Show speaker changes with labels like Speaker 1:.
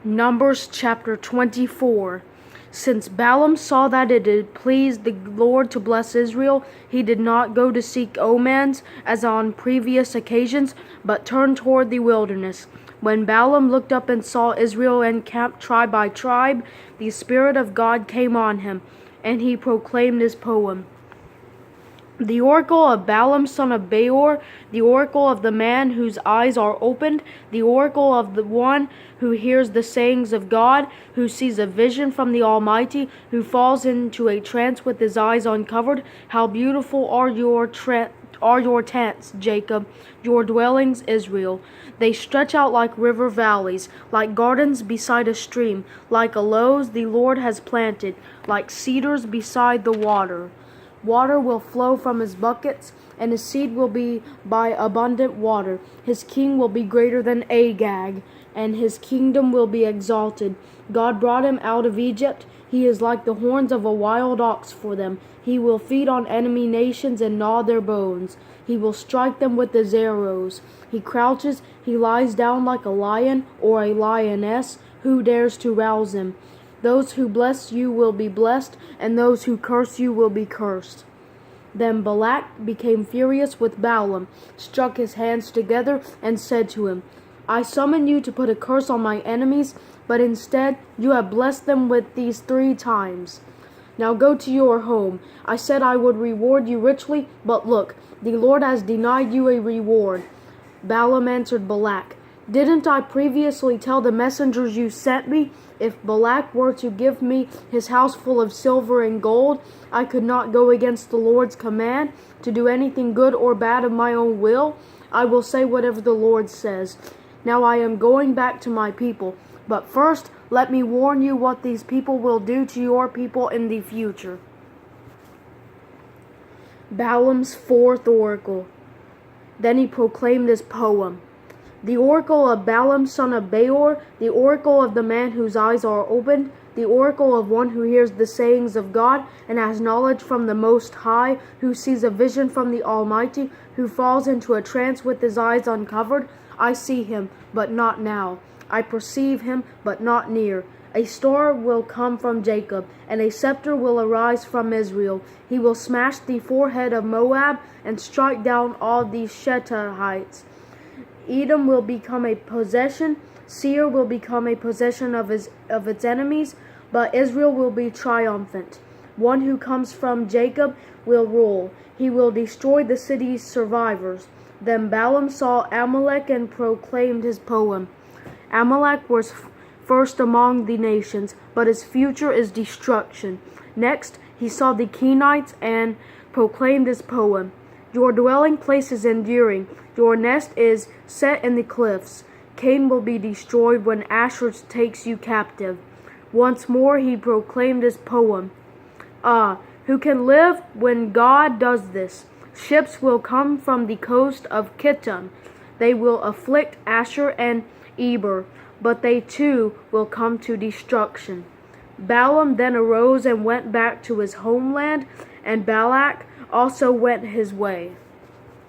Speaker 1: Numbers chapter 24. Since Balaam saw that it had pleased the Lord to bless Israel, he did not go to seek omens as on previous occasions, but turned toward the wilderness. When Balaam looked up and saw Israel encamped tribe by tribe, the Spirit of God came on him, and he proclaimed this poem. The oracle of Balaam son of Beor, the oracle of the man whose eyes are opened, the oracle of the one who hears the sayings of God, who sees a vision from the Almighty, who falls into a trance with his eyes uncovered. How beautiful are your tents, Jacob, your dwellings, Israel. They stretch out like river valleys, like gardens beside a stream, like aloes the Lord has planted, like cedars beside the water. Water will flow from his buckets, and his seed will be by abundant water. His king will be greater than Agag, and his kingdom will be exalted. God brought him out of Egypt. He is like the horns of a wild ox for them. He will feed on enemy nations and gnaw their bones. He will strike them with his arrows. He crouches, he lies down like a lion or a lioness. Who dares to rouse him? Those who bless you will be blessed, and those who curse you will be cursed. Then Balak became furious with Balaam, struck his hands together, and said to him, I summon you to put a curse on my enemies, but instead you have blessed them with these 3 times. Now go to your home. I said I would reward you richly, but look, the Lord has denied you a reward. Balaam answered Balak, Didn't I previously tell the messengers you sent me, if Balak were to give me his house full of silver and gold, I could not go against the Lord's command to do anything good or bad of my own will? I will say whatever the Lord says. Now I am going back to my people, but first let me warn you what these people will do to your people in the future. Balaam's 4th oracle. Then he proclaimed this poem. The oracle of Balaam son of Beor, the oracle of the man whose eyes are opened, the oracle of one who hears the sayings of God and has knowledge from the Most High, who sees a vision from the Almighty, who falls into a trance with his eyes uncovered. I see him, but not now. I perceive him, but not near. A star will come from Jacob, and a scepter will arise from Israel. He will smash the forehead of Moab and strike down all the Shetahites. Edom will become a possession, Seir will become a possession of its enemies, but Israel will be triumphant. One who comes from Jacob will rule. He will destroy the city's survivors. Then Balaam saw Amalek and proclaimed his poem. Amalek was first among the nations, but his future is destruction. Next, he saw the Kenites and proclaimed his poem. Your dwelling place is enduring. Your nest is set in the cliffs. Cain will be destroyed when Asher takes you captive. Once more he proclaimed his poem. Ah, who can live when God does this? Ships will come from the coast of Kittim. They will afflict Asher and Eber, but they too will come to destruction. Balaam then arose and went back to his homeland, and Balak also went his way.